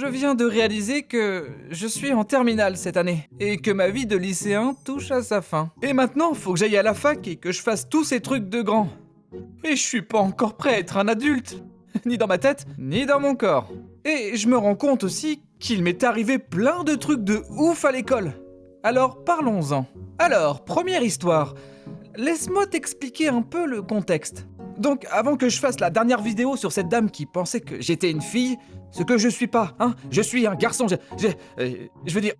viens de réaliser que je suis en terminale cette année et que ma vie de lycéen touche à sa fin. Et maintenant, faut que j'aille à la fac et que je fasse tous ces trucs de grand. Et je suis pas encore prêt à être un adulte, ni dans ma tête, ni dans mon corps. Et je me rends compte aussi qu'il m'est arrivé plein de trucs de ouf à l'école. Alors parlons-en. Alors, première histoire. Laisse-moi t'expliquer un peu le contexte. Donc, avant que je fasse la dernière vidéo sur cette dame qui pensait que j'étais une fille, ce que je suis pas, hein, je suis un garçon, je veux dire...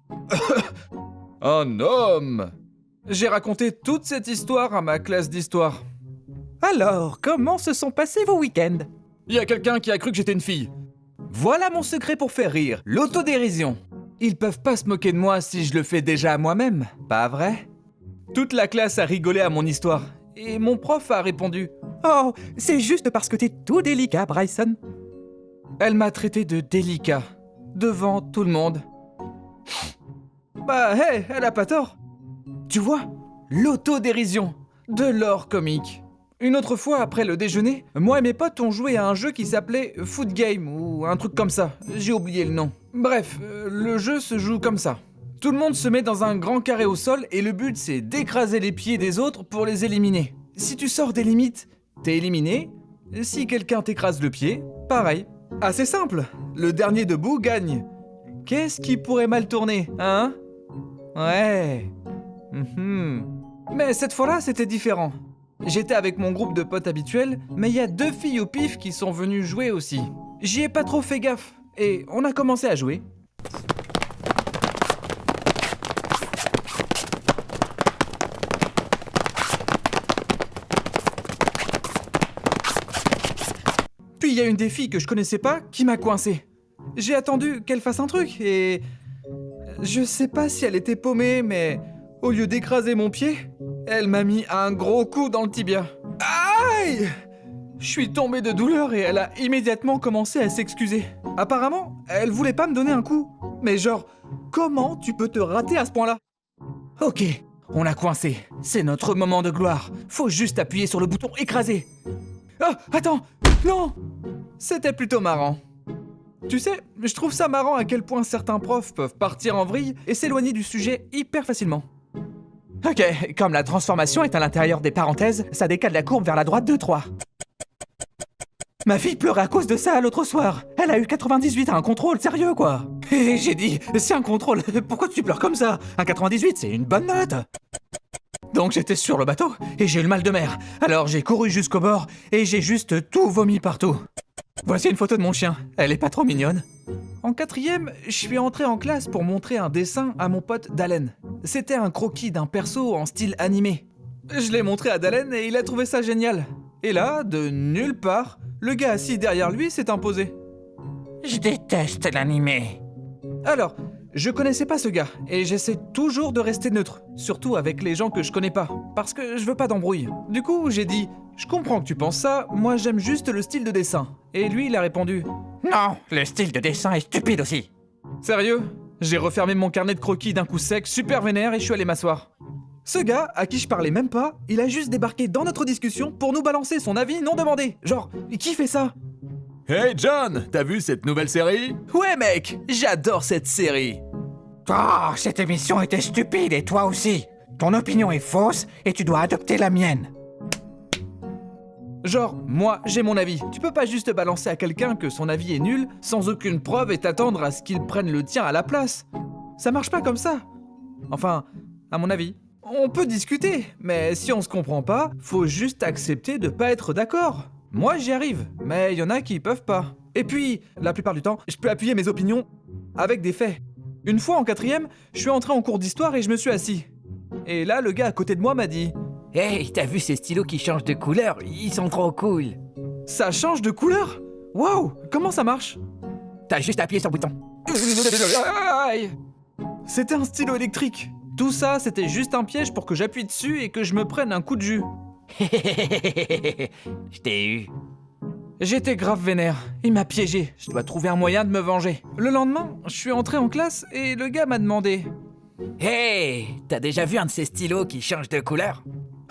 un homme. J'ai raconté toute cette histoire à ma classe d'histoire. Alors, comment se sont passés vos week-ends? Il y a quelqu'un qui a cru que j'étais une fille. Voilà mon secret pour faire rire, l'autodérision. Ils peuvent pas se moquer de moi si je le fais déjà à moi-même, pas vrai? Toute la classe a rigolé à mon histoire, et mon prof a répondu « Oh, c'est juste parce que t'es tout délicat, Bryson. » Elle m'a traité de délicat, devant tout le monde. Bah, hé, elle a pas tort. Tu vois, l'autodérision, de l'or comique. Une autre fois, après le déjeuner, moi et mes potes ont joué à un jeu qui s'appelait Foot Game, ou un truc comme ça, j'ai oublié le nom. Bref, le jeu se joue comme ça. Tout le monde se met dans un grand carré au sol et le but c'est d'écraser les pieds des autres pour les éliminer. Si tu sors des limites, t'es éliminé. Si quelqu'un t'écrase le pied, pareil. Assez simple, le dernier debout gagne. Qu'est-ce qui pourrait mal tourner, hein? Ouais. Mais cette fois-là, c'était différent. J'étais avec mon groupe de potes habituels, mais il y a 2 filles au pif qui sont venues jouer aussi. J'y ai pas trop fait gaffe, et on a commencé à jouer. Puis il y a une des filles que je connaissais pas qui m'a coincé. J'ai attendu qu'elle fasse un truc, et... je sais pas si elle était paumée, mais... au lieu d'écraser mon pied, elle m'a mis un gros coup dans le tibia. Aïe! Je suis tombé de douleur et elle a immédiatement commencé à s'excuser. Apparemment, elle voulait pas me donner un coup. Mais genre, comment tu peux te rater à ce point-là? Ok, on l'a coincé. C'est notre moment de gloire. Faut juste appuyer sur le bouton écraser. Ah, attends! Non! C'était plutôt marrant. Tu sais, je trouve ça marrant à quel point certains profs peuvent partir en vrille et s'éloigner du sujet hyper facilement. Ok, comme la transformation est à l'intérieur des parenthèses, ça décale la courbe vers la droite de 3. Ma fille pleurait à cause de ça l'autre soir. Elle a eu 98 à un contrôle, sérieux quoi. Et j'ai dit, c'est un contrôle, pourquoi tu pleures comme ça? Un 98, c'est une bonne note. Donc j'étais sur le bateau et j'ai eu le mal de mer. Alors j'ai couru jusqu'au bord et j'ai juste tout vomi partout. Voici une photo de mon chien, elle est pas trop mignonne. En 4e, je suis entré en classe pour montrer un dessin à mon pote Dalen. C'était un croquis d'un perso en style animé. Je l'ai montré à Dalen et il a trouvé ça génial. Et là, de nulle part, le gars assis derrière lui s'est imposé. Je déteste l'animé. Alors, je connaissais pas ce gars, et j'essaie toujours de rester neutre, surtout avec les gens que je connais pas, parce que je veux pas d'embrouille. Du coup, j'ai dit, je comprends que tu penses ça, moi j'aime juste le style de dessin. Et lui, il a répondu, Non, le style de dessin est stupide aussi. Sérieux? J'ai refermé mon carnet de croquis d'un coup sec, super vénère, et je suis allé m'asseoir. Ce gars, à qui je parlais même pas, il a juste débarqué dans notre discussion pour nous balancer son avis non demandé. Genre, qui fait ça? Hey John, t'as vu cette nouvelle série? Ouais mec, j'adore cette série. Oh, cette émission était stupide et toi aussi. Ton opinion est fausse et tu dois adopter la mienne. Genre, moi, j'ai mon avis. Tu peux pas juste balancer à quelqu'un que son avis est nul sans aucune preuve et t'attendre à ce qu'il prenne le tien à la place. Ça marche pas comme ça. Enfin, à mon avis. On peut discuter, mais si on se comprend pas, faut juste accepter de pas être d'accord. Moi, j'y arrive, mais y en a qui peuvent pas. Et puis, la plupart du temps, je peux appuyer mes opinions avec des faits. Une fois en 4e, je suis entré en cours d'histoire et je me suis assis. Et là, le gars à côté de moi m'a dit « Hey, t'as vu ces stylos qui changent de couleur? Ils sont trop cool. Ça change de couleur? Waouh, comment ça marche? T'as juste appuyé sur le bouton. Aïe. C'était un stylo électrique. Tout ça, c'était juste un piège pour que j'appuie dessus et que je me prenne un coup de jus. Je t'ai eu. J'étais grave vénère. Il m'a piégé. Je dois trouver un moyen de me venger. Le lendemain, je suis entré en classe et le gars m'a demandé « Hey, t'as déjà vu un de ces stylos qui change de couleur?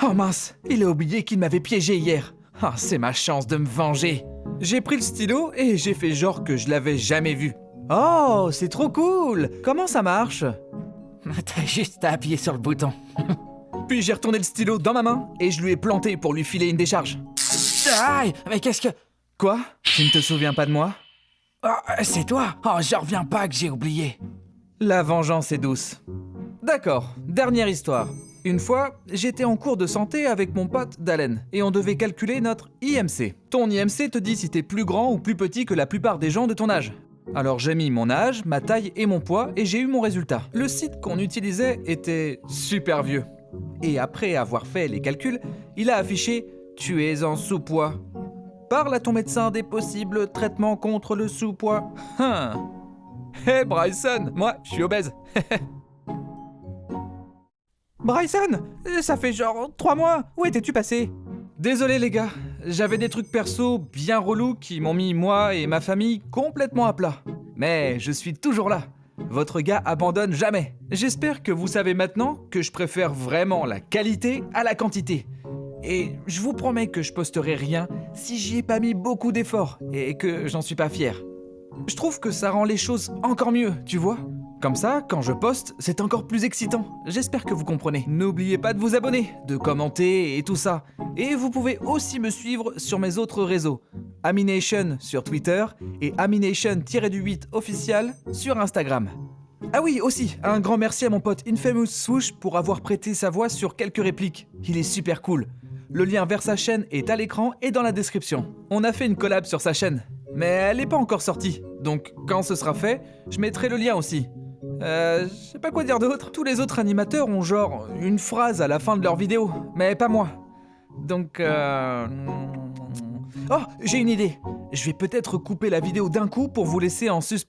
Oh mince, il a oublié qu'il m'avait piégé hier. Ah, c'est ma chance de me venger. J'ai pris le stylo et j'ai fait genre que je l'avais jamais vu. Oh, c'est trop cool! Comment ça marche? T'as juste à appuyer sur le bouton. Puis j'ai retourné le stylo dans ma main et je lui ai planté pour lui filer une décharge. Aïe, mais qu'est-ce que... Quoi? Tu ne te souviens pas de moi? Oh, c'est toi? Oh, j'en reviens pas que j'ai oublié. La vengeance est douce. D'accord, dernière histoire. Une fois, j'étais en cours de santé avec mon pote Dalen et on devait calculer notre IMC. Ton IMC te dit si t'es plus grand ou plus petit que la plupart des gens de ton âge. Alors j'ai mis mon âge, ma taille et mon poids et j'ai eu mon résultat. Le site qu'on utilisait était super vieux. Et après avoir fait les calculs, il a affiché « Tu es en sous-poids ». Parle à ton médecin des possibles traitements contre le sous-poids. Hey Bryson, moi je suis obèse. Bryson, ça fait genre 3 mois, où étais-tu passé? Désolé les gars, j'avais des trucs perso bien relous qui m'ont mis moi et ma famille complètement à plat. Mais je suis toujours là. Votre gars abandonne jamais. J'espère que vous savez maintenant que je préfère vraiment la qualité à la quantité. Et je vous promets que je posterai rien si j'y ai pas mis beaucoup d'efforts et que j'en suis pas fier. Je trouve que ça rend les choses encore mieux, tu vois? Comme ça, quand je poste, c'est encore plus excitant. J'espère que vous comprenez. N'oubliez pas de vous abonner, de commenter et tout ça. Et vous pouvez aussi me suivre sur mes autres réseaux. Amination sur Twitter et Amination-8 official sur Instagram. Ah oui, aussi, un grand merci à mon pote Infamous Swoosh pour avoir prêté sa voix sur quelques répliques. Il est super cool. Le lien vers sa chaîne est à l'écran et dans la description. On a fait une collab sur sa chaîne, mais elle n'est pas encore sortie. Donc quand ce sera fait, je mettrai le lien aussi. Je sais pas quoi dire d'autre. Tous les autres animateurs ont genre une phrase à la fin de leur vidéo, mais pas moi. Donc Oh, j'ai une idée. Je vais peut-être couper la vidéo d'un coup pour vous laisser en suspens.